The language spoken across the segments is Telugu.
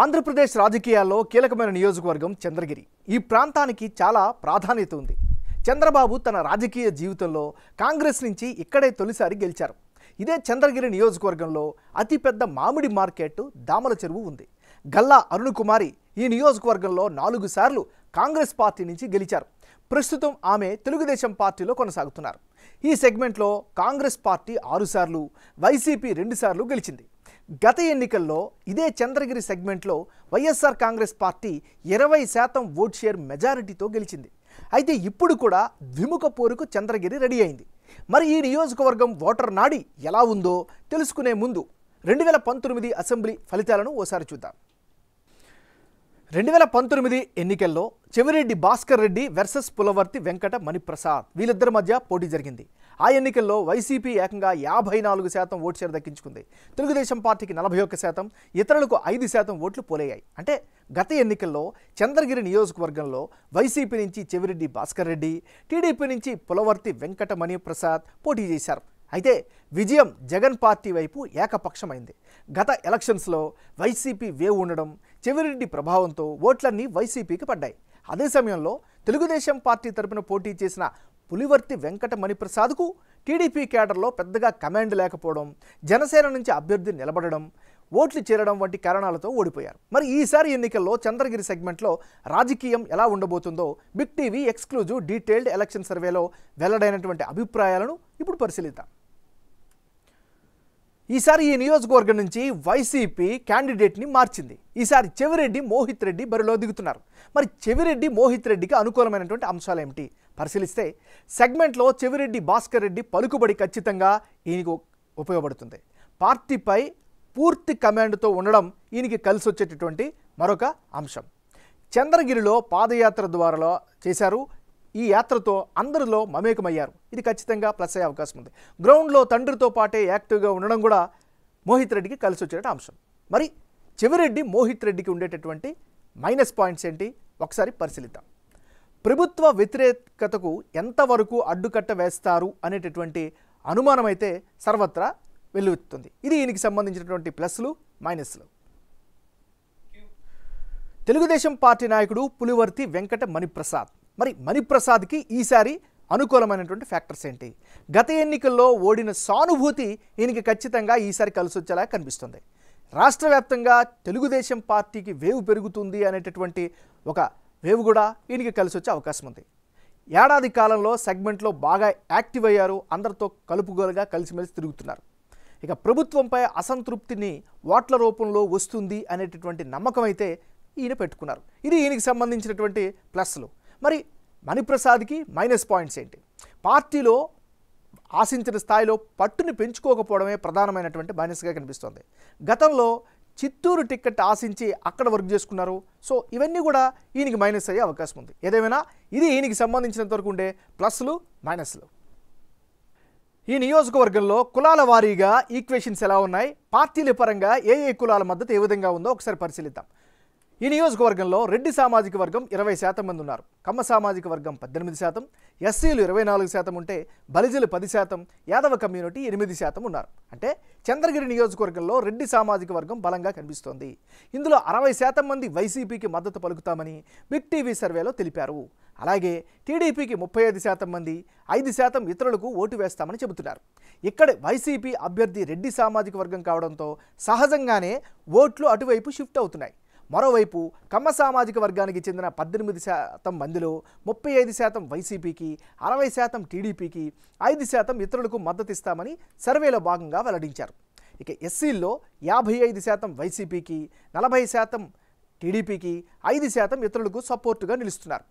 ఆంధ్రప్రదేశ్ రాజకీయాల్లో కీలకమైన నియోజకవర్గం చంద్రగిరి. ఈ ప్రాంతానికి చాలా ప్రాధాన్యత ఉంది. చంద్రబాబు తన రాజకీయ జీవితంలో కాంగ్రెస్ నుంచి ఇక్కడే తొలిసారి గెలిచారు. ఇదే చంద్రగిరి నియోజకవర్గంలో అతిపెద్ద మామిడి మార్కెట్ దామల చెరువు ఉంది. గల్లా అరుణకుమారి ఈ నియోజకవర్గంలో 4 సార్లు కాంగ్రెస్ పార్టీ నుంచి గెలిచారు. ప్రస్తుతం ఆమె తెలుగుదేశం పార్టీలో కొనసాగుతున్నారు. ఈ సెగ్మెంట్లో కాంగ్రెస్ పార్టీ 6 సార్లు, వైసీపీ 2 సార్లు గెలిచింది. గత ఎన్నికల్లో ఇదే చంద్రగిరి సెగ్మెంట్లో YSR Congress party 20% vote share మెజారిటీతో గెలిచింది. అయితే ఇప్పుడు కూడా ద్విముఖ పోరుకు చంద్రగిరి రెడీ అయింది. మరి ఈ నియోజకవర్గం ఓటర్ నాడి ఎలా ఉందో తెలుసుకునే ముందు 2019 అసెంబ్లీ ఫలితాలను ఓసారి చూద్దాం. 2019 ఎన్నికల్లో చెవిరెడ్డి భాస్కర్ రెడ్డి వర్సెస్ పులవర్తి వెంకట మణిప్రసాద్ వీళ్ళిద్దరి మధ్య పోటీ జరిగింది. ఆ ఎన్నికల్లో వైసీపీ ఏకంగా 54% ఓట్ షేర్ దక్కించుకుంది. తెలుగుదేశం పార్టీకి 41%, ఇతరులకు 5% ఓట్లు పోలయ్యాయి. అంటే గత ఎన్నికల్లో చంద్రగిరి నియోజకవర్గంలో వైసీపీ నుంచి చెవిరెడ్డి భాస్కర్ రెడ్డి, టీడీపీ నుంచి పులవర్తి వెంకట మణిప్రసాద్ పోటీ చేశారు. అయితే విజయం జగన్ పార్టీ వైపు ఏకపక్షమైంది. గత ఎలక్షన్స్లో వైసీపీ వేవ్ ఉండడం, చెవిరెడ్డి ప్రభావంతో ఓట్లన్నీ వైసీపీకి పడ్డాయి. అదే సమయంలో తెలుగుదేశం పార్టీ తరపున పోటీ చేసిన పులివర్తి వెంకట మణిప్రసాద్కు టీడీపీ కేడర్లో పెద్దగా కమాండ్ లేకపోవడం, జనసేన నుంచి అభ్యర్థి నిలబడడం, ఓట్లు చేరడం వంటి కారణాలతో ఓడిపోయారు. మరి ఈసారి ఎన్నికల్లో చంద్రగిరి సెగ్మెంట్లో రాజకీయం ఎలా ఉండబోతుందో big TV exclusive detailed election సర్వేలో వెల్లడైనటువంటి అభిప్రాయాలను ఇప్పుడు పరిశీలిద్దాం. ఈసారి ఈ నియోజకవర్గం నుంచి వైసీపీ క్యాండిడేట్ని మార్చింది. ఈసారి చెవిరెడ్డి మోహిత్ రెడ్డి బరిలో దిగుతున్నారు. మరి చెవిరెడ్డి మోహిత్ రెడ్డికి అనుకూలమైనటువంటి అంశాలు ఏమిటి పరిశీలిస్తే, సెగ్మెంట్లో చెవిరెడ్డి భాస్కర్ రెడ్డి పలుకుబడి ఖచ్చితంగా ఈయనకు ఉపయోగపడుతుంది. పార్టీపై పూర్తి కమాండ్తో ఉండడం ఈయనకి కలిసి వచ్చేటటువంటి మరొక అంశం. చంద్రగిరిలో పాదయాత్ర ద్వారా చేశారు. ఈ యాత్రతో అందరిలో మమేకమయ్యారు. ఇది ఖచ్చితంగా ప్లస్ అయ్యే అవకాశం ఉంది. గ్రౌండ్లో తండ్రితో పాటే యాక్టివ్గా ఉండడం కూడా మోహిత్ రెడ్డికి కలిసి వచ్చే అంశం. మరి చెవిరెడ్డి మోహిత్ రెడ్డికి ఉండేటటువంటి మైనస్ పాయింట్స్ ఏంటి ఒకసారి పరిశీలిద్దాం. ప్రభుత్వ వ్యతిరేకతకు ఎంతవరకు అడ్డుకట్ట వేస్తారు అనేటటువంటి అనుమానం అయితే సర్వత్రా వెల్లువెత్తుతుంది. ఇది ఈయనకి సంబంధించినటువంటి ప్లస్లు మైనస్లు. తెలుగుదేశం పార్టీ నాయకుడు పులివర్తి వెంకట మణిప్రసాద్. మరి మణిప్రసాద్కి ఈసారి అనుకూలమైనటువంటి ఫ్యాక్టర్స్ ఏంటి? గత ఎన్నికల్లో ఓడిన సానుభూతి ఈయనకి ఖచ్చితంగా ఈసారి కలిసి వచ్చేలా కనిపిస్తుంది. రాష్ట్ర వ్యాప్తంగా తెలుగుదేశం పార్టీకి వేవ్ పెరుగుతుంది అనేటటువంటి ఒక వేవ్ కూడా ఈయనకి కలిసి వచ్చే అవకాశం ఉంది. ఏడాది కాలంలో సెగ్మెంట్లో బాగా యాక్టివ్ అయ్యారు. అందరితో కలుపుగోలుగా కలిసిమెలిసి తిరుగుతున్నారు. ఇక ప్రభుత్వంపై అసంతృప్తిని ఓట్ల రూపంలో వస్తుంది అనేటటువంటి నమ్మకం అయితే ఈయన పెట్టుకున్నారు. ఇది ఈయనకి సంబంధించినటువంటి ప్లస్లు. మరి మణిప్రసాద్కి మైనస్ పాయింట్స్ ఏంటి? పార్టీలో ఆశించిన స్థాయిలో పట్టుని పెంచుకోకపోవడమే ప్రధానమైనటువంటి మైనస్గా కనిపిస్తోంది. గతంలో చిత్తూరు టికెట్ ఆశించి అక్కడ వర్క్ చేసుకున్నారు. సో ఇవన్నీ కూడా ఈయనకి మైనస్ అయ్యే అవకాశం ఉంది. ఏదేమైనా ఇది ఈయనకి సంబంధించినంత వరకు ఉండే ప్లస్లు మైనస్లు. ఈ నియోజకవర్గంలో కులాల వారీగా ఈక్వేషన్స్ ఎలా ఉన్నాయి, పార్టీల పరంగా ఏ కులాల మద్దతు ఏ విధంగా ఉందో ఒకసారి పరిశీలిద్దాం. ఈ నియోజకవర్గంలో రెడ్డి సామాజిక వర్గం 20% మంది ఉన్నారు. కమ్మ సామాజిక వర్గం 18%, ఎస్సీలు 24% ఉంటే బలిజలు 10%, యాదవ కమ్యూనిటీ 8% ఉన్నారు. అంటే చంద్రగిరి నియోజకవర్గంలో రెడ్డి సామాజిక వర్గం బలంగా కనిపిస్తోంది. ఇందులో 60% మంది వైసీపీకి మద్దతు పలుకుతామని బిగ్ టీవీ సర్వేలో తెలిపారు. అలాగే టీడీపీకి 35% మంది, 5% ఇతరులకు ఓటు వేస్తామని చెబుతున్నారు. ఇక్కడ వైసీపీ అభ్యర్థి రెడ్డి సామాజిక వర్గం కావడంతో సహజంగానే ఓట్లు అటువైపు షిఫ్ట్ అవుతున్నాయి. మరోవైపు కమ్మ సామాజిక వర్గానికి చెందిన 18% మందిలో 35% వైసీపీకి, 60% టీడీపీకి, 5% ఇతరులకు మద్దతు ఇస్తామని సర్వేలో భాగంగా వెల్లడించారు. ఇక ఎస్సీల్లో 55% వైసీపీకి, 40% టీడీపీకి, 5% ఇతరులకు సపోర్టుగా నిలుస్తున్నారు.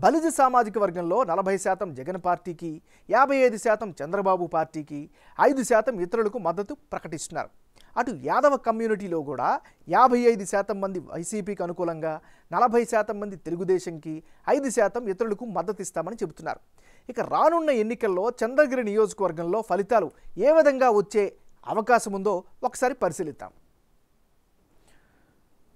బలిజ సామాజిక వర్గంలో 40% జగన్ పార్టీకి, 55% చంద్రబాబు పార్టీకి, 5% ఇతరులకు మద్దతు ప్రకటిస్తున్నారు. అటు యాదవ కమ్యూనిటీలో కూడా 55% మంది వైసీపీకి అనుకూలంగా, 40% మంది తెలుగుదేశంకి, 5% ఇతరులకు మద్దతు ఇస్తామని చెబుతున్నారు. ఇక రానున్న ఎన్నికల్లో చంద్రగిరి నియోజకవర్గంలో ఫలితాలు ఏ విధంగా వచ్చే అవకాశం ఉందో ఒకసారి పరిశీలిద్దాం.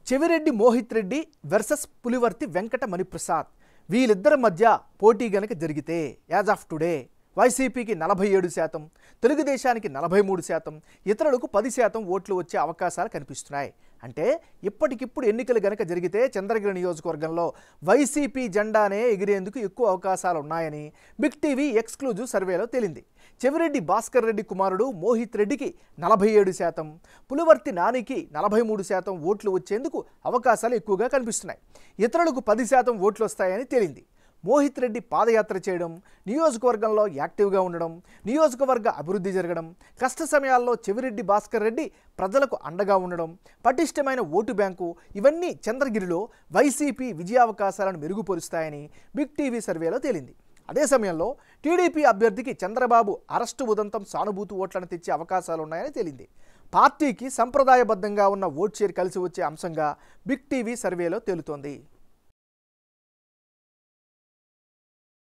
చెవిరెడ్డి మోహిత్ రెడ్డి వర్సెస్ పులివర్తి వెంకట మణిప్రసాద్ వీళ్ళిద్దరి మధ్య పోటీ గనక జరిగితే యాజ్ ఆఫ్ టుడే వైసీపీకి 47%, తెలుగుదేశానికి 43%, ఇతరులకు 10% ఓట్లు వచ్చే అవకాశాలు కనిపిస్తున్నాయి. అంటే ఇప్పటికిప్పుడు ఎన్నికలు గనక జరిగితే చంద్రగిరి నియోజకవర్గంలో వైసీపీ జెండానే ఎగిరేందుకు ఎక్కువ అవకాశాలు ఉన్నాయని బిగ్ టీవీ ఎక్స్క్లూజివ్ సర్వేలో తేలింది. చెవిరెడ్డి భాస్కర్ రెడ్డి కుమారుడు మోహిత్ రెడ్డికి 47%, పులివర్తి నానికి 43% ఓట్లు వచ్చేందుకు అవకాశాలు ఎక్కువగా కనిపిస్తున్నాయి. ఇతరులకు 10% ఓట్లు వస్తాయని తేలింది. మోహిత్ రెడ్డి పాదయాత్ర చేయడం, నియోజకవర్గంలో యాక్టివ్గా ఉండడం, నియోజకవర్గ అభివృద్ధి జరగడం, కష్ట సమయాల్లో చెవిరెడ్డి భాస్కర్ రెడ్డి ప్రజలకు అండగా ఉండడం, పటిష్టమైన ఓటు బ్యాంకు ఇవన్నీ చంద్రగిరిలో వైసీపీ విజయావకాశాలను మెరుగుపరుస్తాయని బిగ్ టీవీ సర్వేలో తేలింది. అదే సమయంలో టీడీపీ అభ్యర్థికి చంద్రబాబు అరెస్టు ఉదంతం సానుభూతి ఓట్లను తెచ్చే అవకాశాలున్నాయని తేలింది. పార్టీకి సంప్రదాయబద్ధంగా ఉన్న ఓట్ షేర్ కలిసి వచ్చే అంశంగా బిగ్ టీవీ సర్వేలో తేలుతోంది.